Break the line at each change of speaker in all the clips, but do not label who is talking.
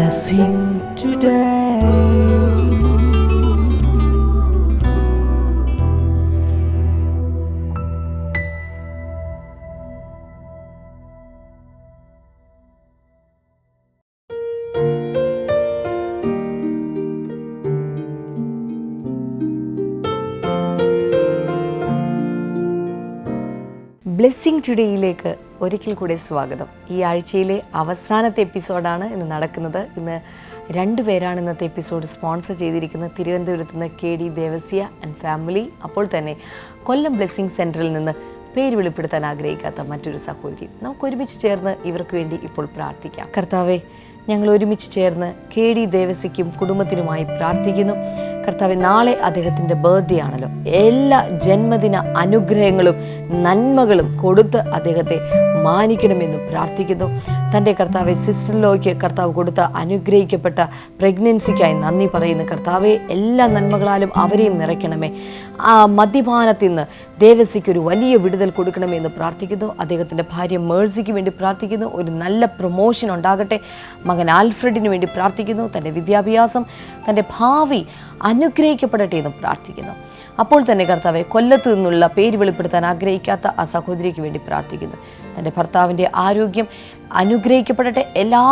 blessing today.
Blessing ടുഡേയിലേക്ക് ഒരിക്കൽ കൂടെ സ്വാഗതം. ഈ ആഴ്ചയിലെ അവസാനത്തെ എപ്പിസോഡാണ് ഇന്ന് നടക്കുന്നത്. ഇന്ന് 2 പേരാണ് ഇന്നത്തെ എപ്പിസോഡ് സ്പോൺസർ ചെയ്തിരിക്കുന്നത്. തിരുവനന്തപുരത്ത് നിന്ന് KD ദേവസ്യ ആൻഡ് ഫാമിലി. അപ്പോൾ തന്നെ കൊല്ലം ബ്ലെസ്സിങ് സെൻറ്ററിൽ നിന്ന് പേര് വെളിപ്പെടുത്താൻ ആഗ്രഹിക്കാത്ത മറ്റൊരു സഹോദരി. നമുക്ക് ഒരുമിച്ച് ചേർന്ന് ഇവർക്ക് വേണ്ടി ഇപ്പോൾ പ്രാർത്ഥിക്കാം. കർത്താവെ, ഞങ്ങൾ ഒരുമിച്ച് ചേർന്ന് KD ദേവസ്യയ്ക്കും കുടുംബത്തിനുമായി പ്രാർത്ഥിക്കുന്നു. കർത്താവെ, നാളെ അദ്ദേഹത്തിൻ്റെ ബർത്ത്ഡേ ആണല്ലോ. എല്ലാ ജന്മദിന അനുഗ്രഹങ്ങളും നന്മകളും കൊടുത്ത് അദ്ദേഹത്തെ മാനിക്കണമെന്ന് പ്രാർത്ഥിക്കുന്നു. തൻ്റെ കർത്താവെ സിസ്റ്ററിലോയ്ക്ക് കർത്താവ് കൊടുത്ത അനുഗ്രഹിക്കപ്പെട്ട പ്രഗ്നൻസിക്കായി നന്ദി പറയുന്നു. കർത്താവെ, എല്ലാ നന്മകളാലും അവരെയും നിറയ്ക്കണമേ. ആ മദ്യപാനത്തിൽ നിന്ന് ദേവസ്യയ്ക്കൊരു വലിയ വിടുതൽ കൊടുക്കണമെന്ന് പ്രാർത്ഥിക്കുന്നു. അദ്ദേഹത്തിൻ്റെ ഭാര്യ മേഴ്സിക്ക് വേണ്ടി പ്രാർത്ഥിക്കുന്നു. ഒരു നല്ല പ്രൊമോഷൻ ഉണ്ടാകട്ടെ. മകൻ ആൽഫ്രഡിന് വേണ്ടി പ്രാർത്ഥിക്കുന്നു. തൻ്റെ വിദ്യാഭ്യാസം, തൻ്റെ ഭാവി അനുഗ്രഹിക്കപ്പെടട്ടെ എന്ന് പ്രാർത്ഥിക്കുന്നു. അപ്പോൾ തന്നെ കർത്താവെ, കൊല്ലത്ത് നിന്നുള്ള പേര് വെളിപ്പെടുത്താൻ ആഗ്രഹിക്കാത്ത ആ സഹോദരിക്ക് വേണ്ടി പ്രാർത്ഥിക്കുന്നു. തൻ്റെ ഭർത്താവിൻ്റെ ആരോഗ്യം അനുഗ്രഹിക്കപ്പെടട്ടെ. എല്ലാ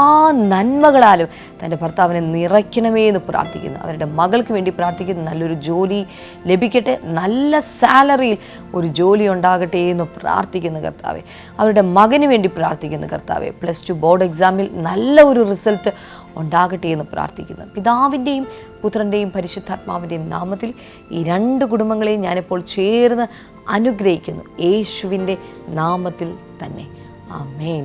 നന്മകളാലും തൻ്റെ ഭർത്താവിനെ നിറയ്ക്കണമേ എന്ന് പ്രാർത്ഥിക്കുന്നു. അവരുടെ മകൾക്ക് വേണ്ടി പ്രാർത്ഥിക്കുന്നു. നല്ലൊരു ജോലി ലഭിക്കട്ടെ. നല്ല സാലറിയിൽ ഒരു ജോലി ഉണ്ടാകട്ടെ എന്ന് പ്രാർത്ഥിക്കുന്നു കർത്താവെ. അവരുടെ മകന് വേണ്ടി പ്രാർത്ഥിക്കുന്നു കർത്താവെ. +2 ബോർഡ് എക്സാമിൽ നല്ല ഒരു റിസൾട്ട് ഉണ്ടാകട്ടെ എന്ന് പ്രാർത്ഥിക്കുന്നു. പിതാവിൻ്റെയും പുത്രൻ്റെയും പരിശുദ്ധാത്മാവിൻ്റെയും നാമത്തിൽ ഈ 2 കുടുംബങ്ങളെയും ഞാനിപ്പോൾ ചേർന്ന് അനുഗ്രഹിക്കുന്നു, യേശുവിൻ്റെ നാമത്തിൽ തന്നെ. ആമേൻ.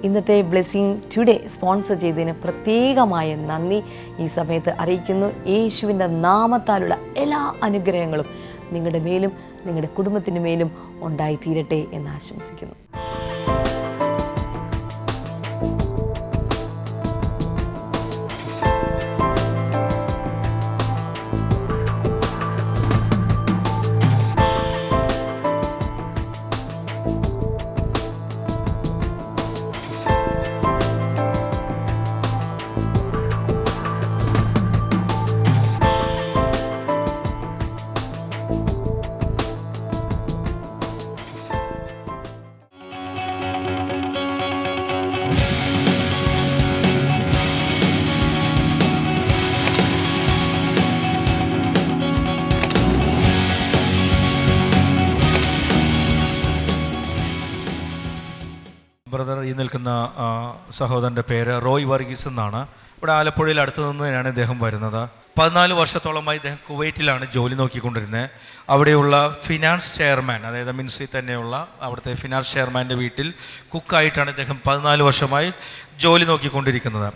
ഇന്നത്തെ ബ്ലെസ്സിങ് ടുഡേ സ്പോൺസർ ചെയ്തതിന് പ്രത്യേകമായ നന്ദി ഈ സമയത്ത് അറിയിക്കുന്നു. യേശുവിൻ്റെ നാമത്താലുള്ള എല്ലാ അനുഗ്രഹങ്ങളും നിങ്ങളുടെ മേലും നിങ്ങളുടെ കുടുംബത്തിൻ്റെ മേലും ഉണ്ടായിത്തീരട്ടെ എന്ന് ആശംസിക്കുന്നു.
ബ്രദർ, ഈ നിൽക്കുന്ന സഹോദരൻ്റെ പേര് റോയ് വർഗീസ് എന്നാണ്. ഇവിടെ ആലപ്പുഴയിൽ അടുത്ത് നിന്നാണ് ഇദ്ദേഹം വരുന്നത്. 14 വർഷത്തോളമായി ഇദ്ദേഹം കുവൈറ്റിലാണ് ജോലി നോക്കിക്കൊണ്ടിരുന്നത്. അവിടെയുള്ള ഫിനാൻസ് ചെയർമാൻ, അതായത് മിനിസ്ട്രി തന്നെയുള്ള അവിടുത്തെ ഫിനാൻസ് ചെയർമാൻ്റെ വീട്ടിൽ കുക്കായിട്ടാണ് ഇദ്ദേഹം 14 വർഷമായി ജോലി നോക്കിക്കൊണ്ടിരിക്കുന്നത്.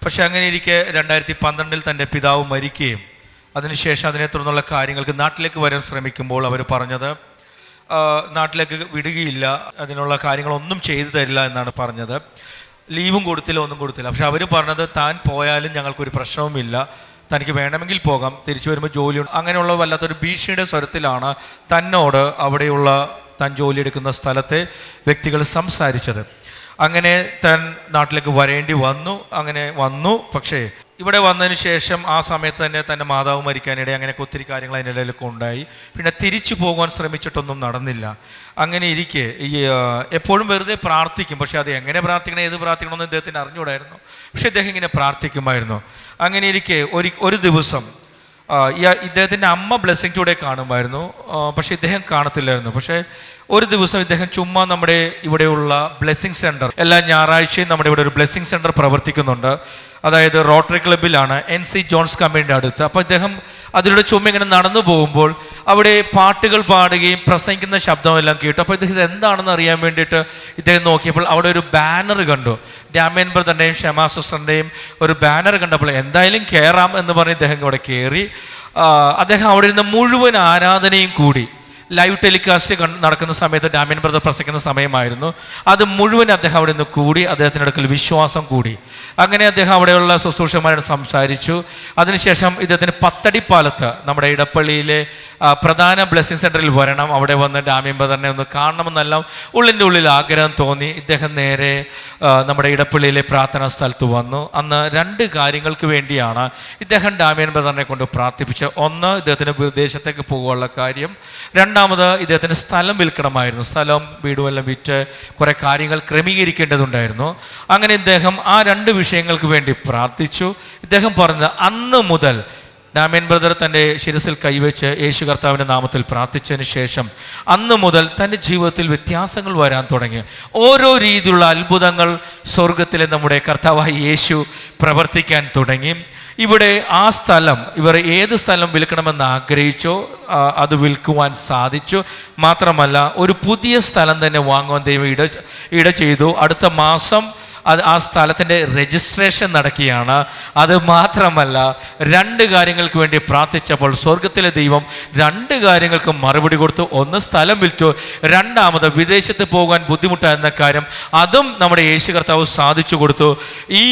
പക്ഷേ അങ്ങനെ ഇരിക്കെ 2012 തൻ്റെ പിതാവ് മരിക്കുകയും അതിനുശേഷം അതിനെ തുടർന്നുള്ള കാര്യങ്ങൾക്ക് നാട്ടിലേക്ക് വരാൻ ശ്രമിക്കുമ്പോൾ അവർ പറഞ്ഞത് നാട്ടിലേക്ക് വിടുകയില്ല, അതിനുള്ള കാര്യങ്ങളൊന്നും ചെയ്തു തരില്ല എന്നാണ് പറഞ്ഞത്. ലീവും കൊടുത്തില്ല, ഒന്നും കൊടുത്തില്ല. പക്ഷെ അവർ പറഞ്ഞത് താൻ പോയാലും ഞങ്ങൾക്കൊരു പ്രശ്നവുമില്ല, തനിക്ക് വേണമെങ്കിൽ പോകാം, തിരിച്ചു വരുമ്പോൾ ജോലിയുണ്ട്. അങ്ങനെയുള്ള വല്ലാത്തൊരു ഭീഷണിയുടെ സ്വരത്തിലാണ് തന്നോട് അവിടെയുള്ള താൻ ജോലിയെടുക്കുന്ന സ്ഥലത്തെ വ്യക്തികൾ സംസാരിച്ചത്. അങ്ങനെ താൻ നാട്ടിലേക്ക് വരേണ്ടി വന്നു. അങ്ങനെ വന്നു. പക്ഷേ ഇവിടെ വന്നതിന് ശേഷം ആ സമയത്ത് തന്നെ തൻ്റെ മാതാവ് മരിക്കാനിടയിൽ അങ്ങനെയൊക്കെ ഒത്തിരി കാര്യങ്ങൾ അതിൻ്റെ ഇടയിലൊക്കെ ഉണ്ടായി. പിന്നെ തിരിച്ചു പോകാൻ ശ്രമിച്ചിട്ടൊന്നും നടന്നില്ല. അങ്ങനെ ഇരിക്കെ എപ്പോഴും വെറുതെ പ്രാർത്ഥിക്കും. പക്ഷേ അത് എങ്ങനെ പ്രാർത്ഥിക്കണം, ഏത് പ്രാർത്ഥിക്കണമെന്ന് ഇദ്ദേഹത്തിന് അറിഞ്ഞുകൂടായിരുന്നു. പക്ഷേ ഇദ്ദേഹം ഇങ്ങനെ പ്രാർത്ഥിക്കുമായിരുന്നു. അങ്ങനെ ഇരിക്കെ ഒരു ദിവസം ഇദ്ദേഹത്തിൻ്റെ അമ്മ ബ്ലെസ്സിങ് ടുഡേ കാണുമായിരുന്നു. പക്ഷേ ഇദ്ദേഹം കാണത്തില്ലായിരുന്നു. പക്ഷേ ഒരു ദിവസം ഇദ്ദേഹം ചുമ്മാ നമ്മുടെ ഇവിടെയുള്ള ബ്ലെസ്സിങ് സെൻറ്റർ, എല്ലാ ഞായറാഴ്ചയും നമ്മുടെ ഇവിടെ ഒരു ബ്ലെസ്സിങ് സെൻറ്റർ പ്രവർത്തിക്കുന്നുണ്ട്. അതായത് റോട്ടറി ക്ലബ്ബിലാണ്, NC ജോൺസ് കമ്പനിയുടെ അടുത്ത്. അപ്പോൾ ഇദ്ദേഹം അതിലൂടെ ചുമ്മാ ഇങ്ങനെ നടന്നു പോകുമ്പോൾ അവിടെ പാട്ടുകൾ പാടുകയും പ്രസംഗിക്കുന്ന ശബ്ദമെല്ലാം കേട്ടു. അപ്പോൾ ഇദ്ദേഹം ഇത് എന്താണെന്ന് അറിയാൻ വേണ്ടിയിട്ട് ഇദ്ദേഹം നോക്കിയപ്പോൾ അവിടെ ഒരു ബാനർ കണ്ടു. ഡാമിയൻ ബ്രദറിൻ്റെയും ഷെമാ സിസ്റ്ററിൻ്റെയും ഒരു ബാനർ കണ്ടപ്പോൾ എന്തായാലും കയറാം എന്ന് പറഞ്ഞ് ഇദ്ദേഹം ഇവിടെ കയറി. അദ്ദേഹം അവിടെ ഇരുന്ന് മുഴുവൻ ആരാധനയും കൂടി ലൈവ് ടെലികാസ്റ്റ് നടക്കുന്ന സമയത്ത് ഡാമിയൻ ബ്രദർ പ്രസംഗിക്കുന്ന സമയമായിരുന്നു. അത് മുഴുവൻ അദ്ദേഹം അവിടെ നിന്ന് കൂടി, അദ്ദേഹത്തിൻ്റെ അടുക്കൽ വിശ്വാസം കൂടി. അങ്ങനെ അദ്ദേഹം അവിടെയുള്ള ശുശ്രൂഷകന്മാരോട് സംസാരിച്ചു. അതിനുശേഷം ഇദ്ദേഹത്തിന് പത്തടിപ്പാലത്ത് നമ്മുടെ ഇടപ്പള്ളിയിലെ പ്രധാന ബ്ലെസ്സിങ് സെൻറ്ററിൽ വരണം, അവിടെ വന്ന് ഡാമിയൻ ബ്രദറിനെ ഒന്ന് കാണണമെന്നെല്ലാം ഉള്ളിൻ്റെ ഉള്ളിൽ ആഗ്രഹം തോന്നി. ഇദ്ദേഹം നേരെ നമ്മുടെ ഇടപ്പള്ളിയിലെ പ്രാർത്ഥനാ സ്ഥലത്ത് വന്നു. അന്ന് 2 കാര്യങ്ങൾക്ക് വേണ്ടിയാണ് ഇദ്ദേഹം ഡാമിയൻ ബ്രദറിനെ കൊണ്ട് പ്രാർത്ഥിപ്പിച്ചത്. ഒന്ന്, ഇദ്ദേഹത്തിന് വിദേശത്തേക്ക് പോകുവാനുള്ള കാര്യം. രണ്ടാമത്, ഇദ്ദേഹത്തിന് സ്ഥലം വിൽക്കണമായിരുന്നു. സ്ഥലം വീടും എല്ലാം വിറ്റ് കുറേ കാര്യങ്ങൾ ക്രമീകരിക്കേണ്ടതുണ്ടായിരുന്നു. അങ്ങനെ ഇദ്ദേഹം ആ 2 വിഷയങ്ങൾക്ക് വേണ്ടി പ്രാർത്ഥിച്ചു. ഇദ്ദേഹം പറഞ്ഞത്, അന്ന് മുതൽ ഡാമിയൻ ബ്രദർ തൻ്റെ ശിരസിൽ കൈവച്ച് യേശു കർത്താവിൻ്റെ നാമത്തിൽ പ്രാർത്ഥിച്ചതിന് ശേഷം അന്ന് മുതൽ തൻ്റെ ജീവിതത്തിൽ വ്യത്യാസങ്ങൾ വരാൻ തുടങ്ങി. ഓരോ രീതിയിലുള്ള അത്ഭുതങ്ങൾ സ്വർഗത്തിലെ നമ്മുടെ കർത്താവായ യേശു പ്രവർത്തിക്കാൻ തുടങ്ങി. ഇവിടെ ആ സ്ഥലം, ഇവർ ഏത് സ്ഥലം വിൽക്കണമെന്ന് ആഗ്രഹിച്ചോ അത് വിൽക്കുവാൻ സാധിച്ചു. മാത്രമല്ല, ഒരു പുതിയ സ്ഥലം തന്നെ വാങ്ങുവാൻ ദൈവം ഇട ചെയ്തു. അടുത്ത മാസം ആ സ്ഥലത്തിൻ്റെ രജിസ്ട്രേഷൻ നടക്കുകയാണ്. അത് മാത്രമല്ല, 2 കാര്യങ്ങൾക്ക് വേണ്ടി പ്രാർത്ഥിച്ചപ്പോൾ സ്വർഗത്തിലെ ദൈവം 2 കാര്യങ്ങൾക്ക് മറുപടി കൊടുത്തു. ഒന്ന്, സ്ഥലം വിൽച്ചു. രണ്ടാമത്, വിദേശത്ത് പോകാൻ ബുദ്ധിമുട്ടായിരുന്ന കാര്യം അതും നമ്മുടെ യേശു കർത്താവ് സാധിച്ചു കൊടുത്തു. ഈ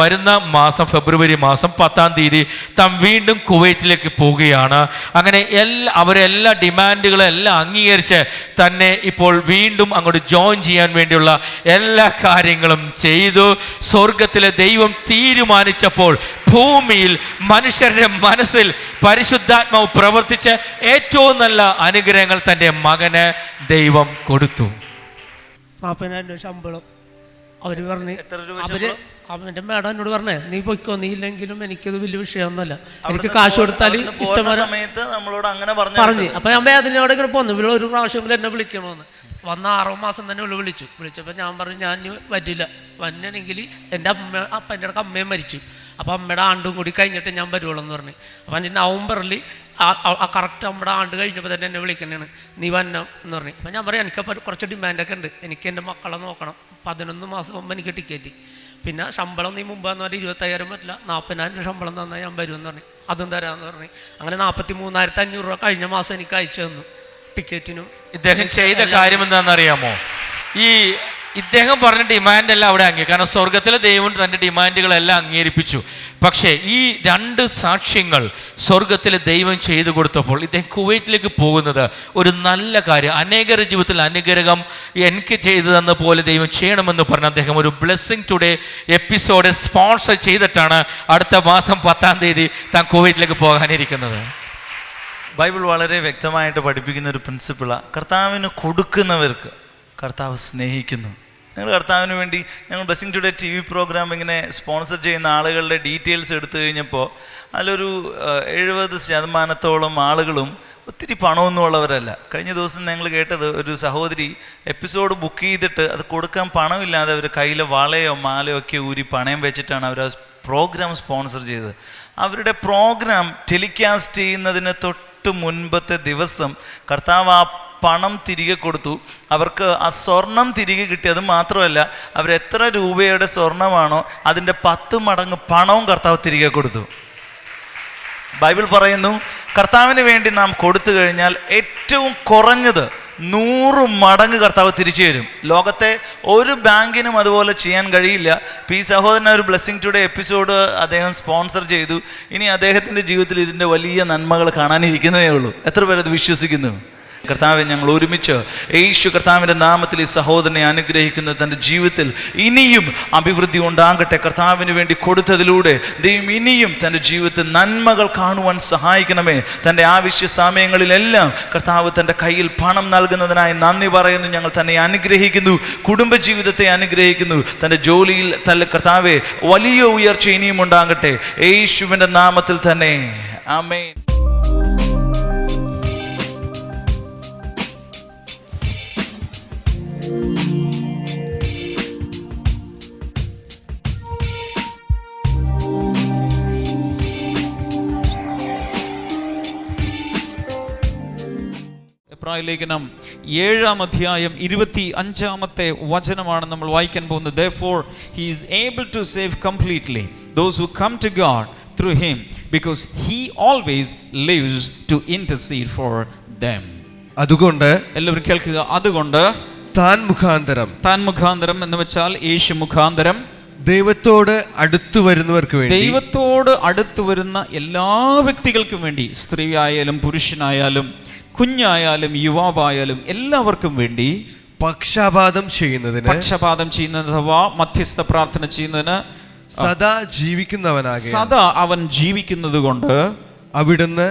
വരുന്ന മാസം ഫെബ്രുവരി മാസം 10-ാം തീയതി താൻ വീണ്ടും കുവൈറ്റിലേക്ക് പോവുകയാണ്. അങ്ങനെ അവരെല്ലാ ഡിമാൻഡുകളെല്ലാം അംഗീകരിച്ച് തന്നെ ഇപ്പോൾ വീണ്ടും അങ്ങോട്ട് ജോയിൻ ചെയ്യാൻ വേണ്ടിയുള്ള എല്ലാ കാര്യങ്ങളും ചെയ്തു. സ്വർഗത്തിലെ ദൈവം തീരുമാനിച്ചപ്പോൾ ഭൂമിയിൽ മനുഷ്യരുടെ മനസ്സിൽ പരിശുദ്ധാത്മാവ് പ്രവർത്തിച്ച് ഏറ്റവും നല്ല അനുഗ്രഹങ്ങൾ തൻ്റെ മകന് ദൈവം കൊടുത്തു.
40,000 ശമ്പളം. അവര് പറഞ്ഞു, അവന്റെ മേഡം എന്നോട് പറഞ്ഞേ, നീ പൊയ്ക്കോ, നീ ഇല്ലെങ്കിലും എനിക്കത് വലിയ വിഷയമൊന്നുമല്ല, എനിക്ക് കാശ് കൊടുത്താൽ ഇഷ്ടംപോലെ
സമയത്ത് നമ്മളോട് അങ്ങനെ പറഞ്ഞു.
അപ്പൊ ഞാൻ വേദനയോടെ ഇങ്ങനെ പോന്നു. ഇവിടെ ഒരു പ്രാവശ്യം എന്നെ വിളിക്കണമെന്ന് വന്ന 6 മാസം തന്നെ വിളിച്ചപ്പോൾ ഞാൻ പറഞ്ഞു, ഞാൻ വരില്ല, വന്നെങ്കിൽ എൻ്റെ അപ്പൻ്റെ അടുക്ക് അമ്മയും മരിച്ചു, അപ്പോൾ അമ്മയുടെ ആണ്ടും കൂടി കഴിഞ്ഞിട്ട് ഞാൻ വരുവുള്ളൂ എന്ന് പറഞ്ഞു. അപ്പം എൻ്റെ നവംബറിൽ കറക്റ്റ് നമ്മുടെ ആണ്ട് കഴിഞ്ഞപ്പോൾ തന്നെ എന്നെ വിളിക്കുന്നതാണ്, നീ വന്നം എന്ന് പറഞ്ഞു. അപ്പം ഞാൻ പറയാം, എനിക്കപ്പോൾ കുറച്ച് ഡിമാൻഡൊക്കെ ഉണ്ട്, എനിക്ക് എൻ്റെ മക്കളെ നോക്കണം, 11 മാസം മുമ്പ് എനിക്ക് ടിക്കറ്റ്, പിന്നെ ശമ്പളം നീ മുമ്പാന്ന് പറഞ്ഞാൽ 25,000 പറ്റില്ല, 40,000 ശമ്പളം തന്നാൽ ഞാൻ വരുമെന്ന് പറഞ്ഞു. അതും തരാമെന്ന് പറഞ്ഞു. അങ്ങനെ 43,500 രൂപ കഴിഞ്ഞ മാസം എനിക്ക് അയച്ചു തന്നു ടിക്കറ്റിനും.
ഇദ്ദേഹം ചെയ്ത കാര്യം എന്താണെന്നറിയാമോ? ഇദ്ദേഹം പറഞ്ഞ ഡിമാൻഡെല്ലാം അവിടെ കാരണം സ്വർഗത്തിലെ ദൈവം തൻ്റെ ഡിമാൻഡുകളെല്ലാം അംഗീകരിപ്പിച്ചു. പക്ഷേ ഈ 2 സാക്ഷ്യങ്ങൾ സ്വർഗത്തിലെ ദൈവം ചെയ്തു കൊടുത്തപ്പോൾ ഇദ്ദേഹം കുവൈറ്റിലേക്ക് പോകുന്നത് ഒരു നല്ല കാര്യം, അനേകരുടെ ജീവിതത്തിൽ അനുഗ്രഹം എനിക്ക് ചെയ്തു തന്ന പോലെ ദൈവം ചെയ്യണമെന്ന് പറഞ്ഞ് അദ്ദേഹം ഒരു ബ്ലെസ്സിങ് ടുഡേ എപ്പിസോഡ് സ്പോൺസർ ചെയ്തിട്ടാണ് അടുത്ത മാസം 10-ാം തീയതി താൻ കുവൈറ്റിലേക്ക് പോകാനിരിക്കുന്നത്.
ബൈബിൾ വളരെ വ്യക്തമായിട്ട് പഠിപ്പിക്കുന്ന ഒരു പ്രിൻസിപ്പിളാണ്, കർത്താവിന് കൊടുക്കുന്നവർക്ക് കർത്താവ് സ്നേഹിക്കുന്നു. നിങ്ങൾ കർത്താവിന് വേണ്ടി ഞങ്ങൾ ബ്ലെസ്സിങ് ടുഡേ TV പ്രോഗ്രാം ഇങ്ങനെ സ്പോൺസർ ചെയ്യുന്ന ആളുകളുടെ ഡീറ്റെയിൽസ് എടുത്തു കഴിഞ്ഞപ്പോൾ അതിലൊരു 70% ആളുകളും ഒത്തിരി പണമൊന്നും ഉള്ളവരല്ല. കഴിഞ്ഞ ദിവസം ഞങ്ങൾ കേട്ടത്, ഒരു സഹോദരി എപ്പിസോഡ് ബുക്ക് ചെയ്തിട്ട് അത് കൊടുക്കാൻ പണമില്ലാതെ അവർ കയ്യിലെ വളയോ മാലയോ ഒക്കെ ഊരി പണയം വെച്ചിട്ടാണ് അവർ ആ പ്രോഗ്രാം സ്പോൺസർ ചെയ്തത്. അവരുടെ പ്രോഗ്രാം ടെലികാസ്റ്റ് ചെയ്യുന്നതിന് തൊട്ട് മുൻപത്തെ ദിവസം കർത്താവ് ആ പണം തിരികെ കൊടുത്തു. അവർക്ക് ആ സ്വർണം തിരികെ കിട്ടി. അത് മാത്രമല്ല, അവരെത്ര രൂപയുടെ സ്വർണമാണോ അതിൻ്റെ 10 മടങ്ങ് പണവും കർത്താവ് തിരികെ കൊടുത്തു. ബൈബിൾ പറയുന്നു, കർത്താവിന് വേണ്ടി നാം കൊടുത്തു കഴിഞ്ഞാൽ ഏറ്റവും കുറഞ്ഞത് 100 മടങ്ങ് കർത്താവ് തിരിച്ചു തരും. ലോകത്തെ ഒരു ബാങ്കിനും അതുപോലെ ചെയ്യാൻ കഴിയില്ല. ഇപ്പോൾ ഈ സഹോദരൻ ഒരു ബ്ലെസ്സിങ് ടുഡേ എപ്പിസോഡ് അദ്ദേഹം സ്പോൺസർ ചെയ്തു. ഇനി അദ്ദേഹത്തിൻ്റെ ജീവിതത്തിൽ ഇതിൻ്റെ വലിയ നന്മകൾ കാണാനിരിക്കുന്നതേ ഉള്ളൂ. എത്ര പേരത് വിശ്വസിക്കുന്നു? കർത്താവെ, ഞങ്ങൾ ഒരുമിച്ച് യേശു കർത്താവിൻ്റെ നാമത്തിൽ ഈ സഹോദരനെ അനുഗ്രഹിക്കുന്ന തൻ്റെ ജീവിതത്തിൽ ഇനിയും അഭിവൃദ്ധി ഉണ്ടാകട്ടെ. കർത്താവിന് വേണ്ടി കൊടുത്തതിലൂടെ ദൈവം ഇനിയും തൻ്റെ ജീവിതത്തിൽ നന്മകൾ കാണുവാൻ സഹായിക്കണമേ. തൻ്റെ ആവശ്യ സമയങ്ങളിലെല്ലാം കർത്താവ് തൻ്റെ കയ്യിൽ പണം നൽകുന്നതിനായി നന്ദി പറയുന്നു. ഞങ്ങൾ തന്നെ അനുഗ്രഹിക്കുന്നു, കുടുംബജീവിതത്തെ അനുഗ്രഹിക്കുന്നു. തൻ്റെ ജോലിയിൽ കർത്താവെ വലിയ ഉയർച്ച ഇനിയും ഉണ്ടാകട്ടെ, യേശുവിൻ്റെ നാമത്തിൽ തന്നെ. ആമേൻ.
ലേഖനം 7-ാം അധ്യായം 25-ാമത്തെ വചനമാണ് നമ്മൾ വായിക്കാൻ പോകുന്നത്. Therefore he is able to save completely those who come to God through him, because he always lives to intercede for them.
അതുകൊണ്ട്
എല്ലാവരും കേൾക്കുക. അതുകൊണ്ട്
താൻ മുഖാന്തരം
എന്ന് വെച്ചാൽ യേശു മുഖാന്തരം
ദൈവത്തോട് അടുത്തു വരുന്നവർക്ക് വേണ്ടി,
ദൈവത്തോട് അടുത്തു വരുന്ന എല്ലാ വ്യക്തികൾക്കും വേണ്ടി, സ്ത്രീ ആയാലും പുരുഷനായാലും കുഞ്ഞായാലും യുവാവായാലും എല്ലാവർക്കും വേണ്ടി
പക്ഷപാതം ചെയ്യുന്നതിന്
അഥവാ മധ്യസ്ഥ പ്രാർത്ഥന ചെയ്യുന്നതിന്
സദാ ജീവിക്കുന്നവനാകെ
സദാ അവൻ ജീവിക്കുന്നത് കൊണ്ട്
അവിടുന്ന്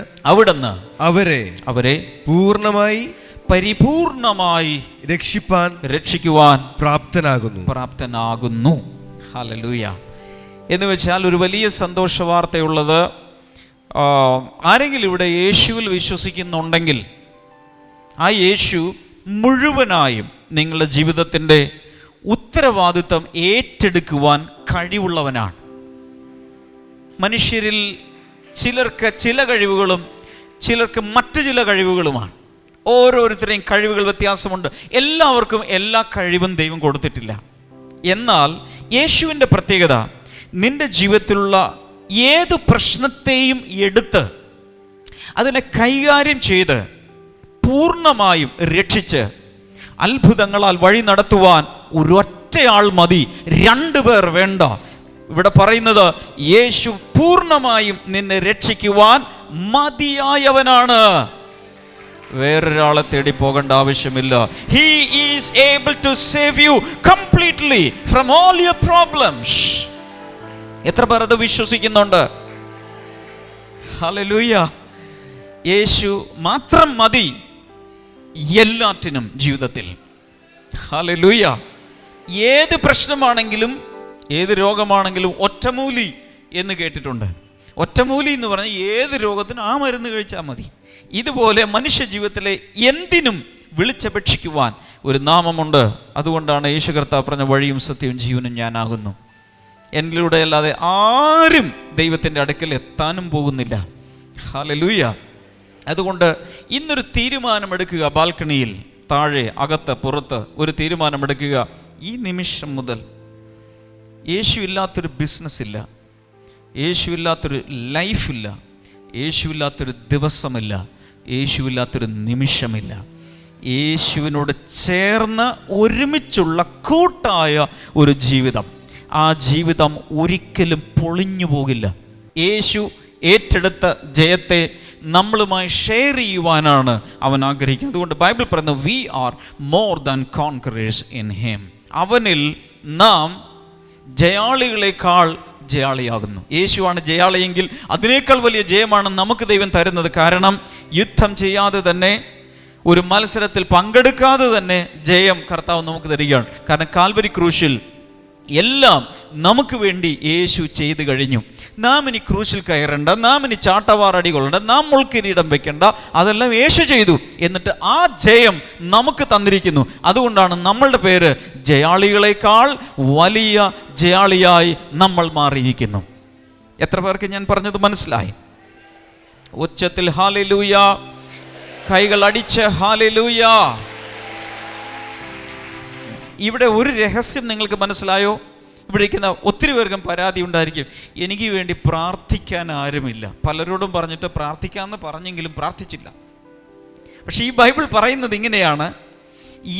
അവരെ
പരിപൂർണമായി
രക്ഷിക്കുവാൻ
പ്രാപ്തനാകുന്നു. ഹല്ലേലൂയ. എന്ന് വെച്ചാൽ ഒരു വലിയ സന്തോഷ വാർത്തയുള്ളത്, ആരെങ്കിലും ഇവിടെ യേശുവിൽ വിശ്വസിക്കുന്നുണ്ടെങ്കിൽ ആ യേശു മുഴുവനായും നിങ്ങളുടെ ജീവിതത്തിൻ്റെ ഉത്തരവാദിത്വം ഏറ്റെടുക്കുവാൻ കഴിവുള്ളവനാണ്. മനുഷ്യരിൽ ചിലർക്ക് ചില കഴിവുകളും ചിലർക്ക് മറ്റു ചില കഴിവുകളുമാണ്. ഓരോരുത്തരെയും കഴിവുകൾ വ്യത്യാസമുണ്ട്. എല്ലാവർക്കും എല്ലാ കഴിവും ദൈവം കൊടുത്തിട്ടില്ല. എന്നാൽ യേശുവിൻ്റെ പ്രത്യേകത, നിന്റെ ജീവിതത്തിലുള്ള ഏത് പ്രശ്നത്തെയും എടുത്ത് അതിനെ കൈകാര്യം ചെയ്ത് പൂർണ്ണമായും രക്ഷിച്ച് അത്ഭുതങ്ങളാൽ വഴി നടത്തുവാൻ ഒരൊറ്റയാൾ മതി, 2 പേർ വേണ്ട. ഇവിടെ പറയുന്നത് യേശു പൂർണ്ണമായും നിന്നെ രക്ഷിക്കുവാൻ മതിയായവനാണ്. വേറൊരാളെ തേടി പോകേണ്ട ആവശ്യമില്ല. He is able to save you completely from all your problems. എത്ര പേർ അത് വിശ്വസിക്കുന്നുണ്ട്? ഹല്ലേലൂയ. യേശു മാത്രം മതി എല്ലാറ്റിനും ജീവിതത്തിൽ. ഹല്ലേലൂയ. ഏത് പ്രശ്നമാണെങ്കിലും ഏത് രോഗമാണെങ്കിലും ഒറ്റമൂലി എന്ന് കേട്ടിട്ടുണ്ട്. ഒറ്റമൂലി എന്ന് പറഞ്ഞാൽ ഏത് രോഗത്തിനും ആ മരുന്ന് കഴിച്ചാൽ മതി. ഇതുപോലെ മനുഷ്യ ജീവിതത്തിലെ എന്തിനും വിളിച്ചപേക്ഷിക്കുവാൻ ഒരു നാമമുണ്ട്. അതുകൊണ്ടാണ് യേശു കർത്താവ് പറഞ്ഞ വഴിയും സത്യവും ജീവനും ഞാനാകുന്നു. എന്നിലൂടെ അല്ലാതെ ആരും ദൈവത്തിൻ്റെ അടുക്കൽ എത്താനും പോകുന്നില്ല. ഹല്ലേലൂയ. അതുകൊണ്ട് ഇന്നൊരു തീരുമാനമെടുക്കുക. ബാൽക്കണിയിൽ, താഴെ, അകത്ത്, പുറത്ത് ഒരു തീരുമാനമെടുക്കുക. ഈ നിമിഷം മുതൽ യേശു ഇല്ലാത്തൊരു ബിസിനസ്സില്ല, യേശുവില്ലാത്തൊരു ലൈഫില്ല, യേശുവില്ലാത്തൊരു ദിവസമില്ല, യേശുവില്ലാത്തൊരു നിമിഷമില്ല. യേശുവിനോട് ചേർന്ന് ഒരുമിച്ചുള്ള കൂട്ടായ ഒരു ജീവിതം, ആ ജീവിതം ഒരിക്കലും പൊളിഞ്ഞു പോകില്ല. യേശു ഏറ്റെടുത്ത ജയത്തെ നമ്മളുമായി ഷെയർ ചെയ്യുവാനാണ് അവൻ ആഗ്രഹിക്കുന്നത്. അതുകൊണ്ട് ബൈബിൾ പറയുന്നു, we are more than conquerors in him. അവനിൽ നാം ജയാളികളെക്കാൾ ജയാളിയാകുന്നു. യേശുവാണ് ജയാളിയെങ്കിൽ അതിനേക്കാൾ വലിയ ജയമാണ് നമുക്ക് ദൈവം തരുന്നത്. കാരണം യുദ്ധം ചെയ്യാതെ തന്നെ, ഒരു മത്സരത്തിൽ പങ്കെടുക്കാതെ തന്നെ ജയം കർത്താവ് നമുക്ക് തരികയാണ്. കാരണം കാൽവരി ക്രൂശിൽ എല്ലാം നമുക്ക് വേണ്ടി യേശു ചെയ്തു കഴിഞ്ഞു. നാം ഇനി ക്രൂശിൽ കയറേണ്ട, നാം ഇനി ചാട്ടവാറടി കൊള്ളേണ്ട, നാം മുൾക്കിരീടം വെക്കേണ്ട, അതെല്ലാം യേശു ചെയ്തു. എന്നിട്ട് ആ ജയം നമുക്ക് തന്നിരിക്കുന്നു. അതുകൊണ്ടാണ് നമ്മളുടെ പേര് ജയാളികളെക്കാൾ വലിയ ജയാളിയായി നമ്മൾ മാറിയിരിക്കുന്നു. എത്ര പേർക്ക് ഞാൻ പറഞ്ഞത് മനസ്സിലായി? ഉച്ചത്തിൽ ഹല്ലേലൂയ, കൈകൾ അടിച്ച് ഹല്ലേലൂയ. ഇവിടെ ഒരു രഹസ്യം നിങ്ങൾക്ക് മനസ്സിലായോ? ഇവിടെ ഇരിക്കുന്ന ഒത്തിരി പേർക്കും പരാതി ഉണ്ടായിരിക്കും, എനിക്ക് വേണ്ടി പ്രാർത്ഥിക്കാൻ ആരുമില്ല. പലരോടും പറഞ്ഞിട്ട് പ്രാർത്ഥിക്കാമെന്ന് പറഞ്ഞെങ്കിലും പ്രാർത്ഥിച്ചില്ല. പക്ഷെ ഈ ബൈബിൾ പറയുന്നത് ഇങ്ങനെയാണ്,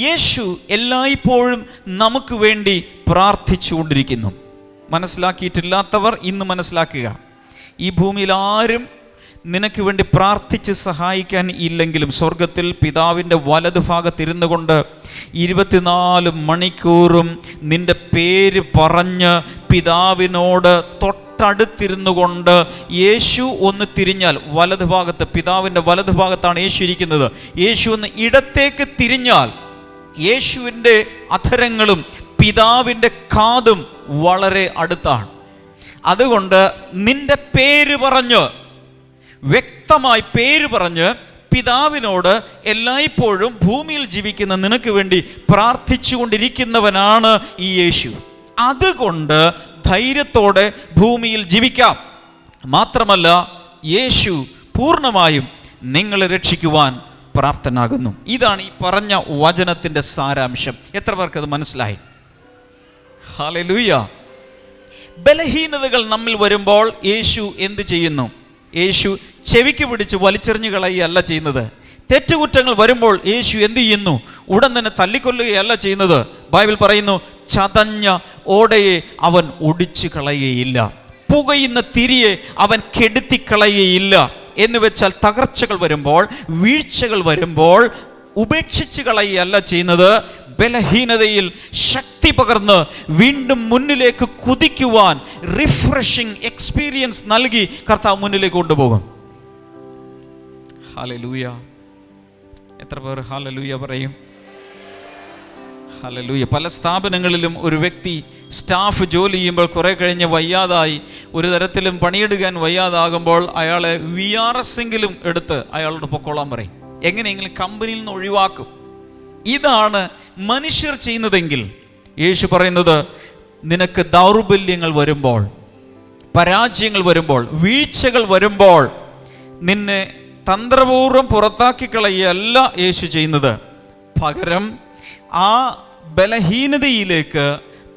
യേശു എല്ലായ്പ്പോഴും നമുക്ക് വേണ്ടി പ്രാർത്ഥിച്ചു കൊണ്ടിരിക്കുന്നു. മനസ്സിലാക്കിയിട്ടില്ലാത്തവർ ഇന്ന് മനസ്സിലാക്കുക. ഈ ഭൂമിയിൽ ആരും നിനക്ക് വേണ്ടി പ്രാർത്ഥിച്ച് സഹായിക്കാൻ ഇല്ലെങ്കിലും സ്വർഗത്തിൽ പിതാവിൻ്റെ വലതുഭാഗത്തിരുന്നു കൊണ്ട് 24 മണിക്കൂറും നിന്റെ പേര് പറഞ്ഞ് പിതാവിനോട് തൊട്ടടുത്തിരുന്നു കൊണ്ട് യേശു ഒന്ന് തിരിഞ്ഞാൽ, വലതുഭാഗത്ത്, പിതാവിൻ്റെ വലതുഭാഗത്താണ് യേശു ഇരിക്കുന്നത്, യേശു ഒന്ന് ഇടത്തേക്ക് തിരിഞ്ഞാൽ യേശുവിൻ്റെ അധരങ്ങളും പിതാവിൻ്റെ കാതും വളരെ അടുത്താണ്. അതുകൊണ്ട് നിന്റെ പേര് പറഞ്ഞ്, വ്യക്തമായി പേര് പറഞ്ഞ് പിതാവിനോട് എല്ലായ്പ്പോഴും ഭൂമിയിൽ ജീവിക്കുന്ന നിനക്ക് വേണ്ടി പ്രാർത്ഥിച്ചു കൊണ്ടിരിക്കുന്നവനാണ് ഈ യേശു. അതുകൊണ്ട് ധൈര്യത്തോടെ ഭൂമിയിൽ ജീവിക്കാം. മാത്രമല്ല യേശു പൂർണ്ണമായും നിങ്ങളെ രക്ഷിക്കുവാൻ പ്രാപ്തനാകുന്നു. ഇതാണ് ഈ പറഞ്ഞ വചനത്തിൻ്റെ സാരാംശം. എത്ര പേർക്ക് അത് മനസ്സിലായി? ഹല്ലേലൂയ. ബലഹീനതകൾ നമ്മിൽ വരുമ്പോൾ യേശു എന്ത് ചെയ്യുന്നു? യേശു ചെവിക്ക് പിടിച്ച് വലിച്ചെറിഞ്ഞു കളയുകയല്ല ചെയ്യുന്നത്, തെറ്റുകുറ്റങ്ങൾ വരുമ്പോൾ യേശു എന്ത് ചെയ്യുന്നു? ഉടൻ തന്നെ തല്ലിക്കൊല്ലുകയല്ല ചെയ്യുന്നത്. ബൈബിൾ പറയുന്നു, ചതഞ്ഞ ഓടയെ അവൻ ഒടിച്ചു കളയുകയില്ല, പുകയുന്ന തിരിയെ അവൻ കെടുത്തിക്കളയുകയില്ല. എന്ന് വെച്ചാൽ തകർച്ചകൾ വരുമ്പോൾ, വീഴ്ചകൾ വരുമ്പോൾ ഉപേക്ഷിച്ച് കളയുകയല്ല ചെയ്യുന്നത്. ബലഹീനതയിൽ ശക്തി പകർന്ന് വീണ്ടും മുന്നിലേക്ക് കുതിക്കുവാൻ റിഫ്രഷിംഗ് എക്സ്പീരിയൻസ് നൽകി കർത്താവ് മുന്നിലേക്ക് കൊണ്ടുപോകും. ഹല്ലേലൂയ. എത്ര പേർ ഹല്ലേലൂയ പറയും? ഹല്ലേലൂയ. പല സ്ഥാപനങ്ങളിലും ഒരു വ്യക്തി സ്റ്റാഫ് ജോലി ചെയ്യുമ്പോൾ കുറേ കഴിഞ്ഞ് വയ്യാതായി, ഒരു തരത്തിലും പണിയെടുക്കാൻ വയ്യാതാകുമ്പോൾ അയാളെ VRS എങ്കിലും എടുത്ത് അയാളോട് പൊക്കോളാൻ പറയും. എങ്ങനെയെങ്കിലും കമ്പനിയിൽ നിന്ന് ഒഴിവാക്കും. ഇതാണ് മനുഷ്യർ ചെയ്യുന്നതെങ്കിൽ യേശു പറയുന്നത്, നിനക്ക് ദൗർബല്യങ്ങൾ വരുമ്പോൾ, പരാജയങ്ങൾ വരുമ്പോൾ, വീഴ്ചകൾ വരുമ്പോൾ നിന്നെ തന്ത്രപൂർവ്വം പുറത്താക്കി കളയല്ല യേശു ചെയ്യുന്നത്. പകരം ആ ബലഹീനതയിലേക്ക്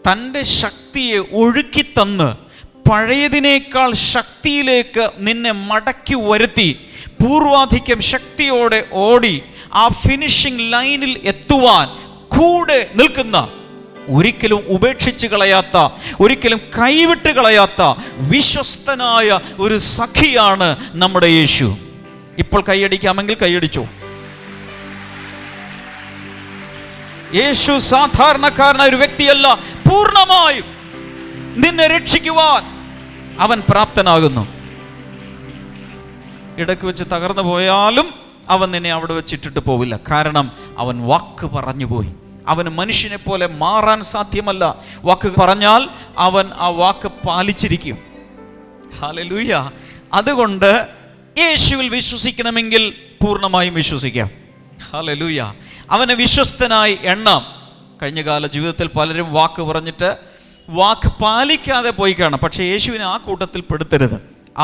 തൻ്റെ ശക്തിയെ ഒഴുക്കിത്തന്ന് പഴയതിനേക്കാൾ ശക്തിയിലേക്ക് നിന്നെ മടക്കി വരുത്തി പൂർവാധിക്യം ശക്തിയോടെ ഓടി ആ ഫിനിഷിംഗ് ലൈനിൽ എത്തുവാൻ കൂടെ നിൽക്കുന്ന, ഒരിക്കലും ഉപേക്ഷിച്ച് കളയാത്ത, ഒരിക്കലും കൈവിട്ട് കളയാത്ത വിശ്വസ്തനായ ഒരു സഖിയാണ് നമ്മുടെ യേശു. ഇപ്പോൾ കൈയടിക്കാമെങ്കിൽ കൈയടിച്ചോ. യേശു സാധാരണക്കാരനായ ഒരു വ്യക്തിയല്ല. പൂർണ്ണമായും നിന്നെ രക്ഷിക്കുവാൻ അവൻ പ്രാപ്തനാകുന്നു. ഇടയ്ക്ക് വെച്ച് തകർന്നു പോയാലും അവൻ നിന്നെ അവിടെ വെച്ചിട്ടിട്ട് പോവില്ല. കാരണം അവൻ വാക്ക് പറഞ്ഞു പോയി. അവന് മനുഷ്യനെ പോലെ മാറാൻ സാധ്യമല്ല. വാക്ക് പറഞ്ഞാൽ അവൻ ആ വാക്ക് പാലിച്ചിരിക്കും. ഹല്ലേലൂയ. അതുകൊണ്ട് യേശുവിൽ വിശ്വസിക്കണമെങ്കിൽ പൂർണ്ണമായും വിശ്വസിക്കാം. ഹല്ലേലൂയ. അവനെ വിശ്വസ്തനായി എണ്ണാം. കഴിഞ്ഞ കാല ജീവിതത്തിൽ പലരും വാക്ക് പറഞ്ഞിട്ട് വാക്ക് പാലിക്കാതെ പോയി കാണാം. പക്ഷേ യേശുവിനെ ആ കൂട്ടത്തിൽ പെടുത്തരുത്.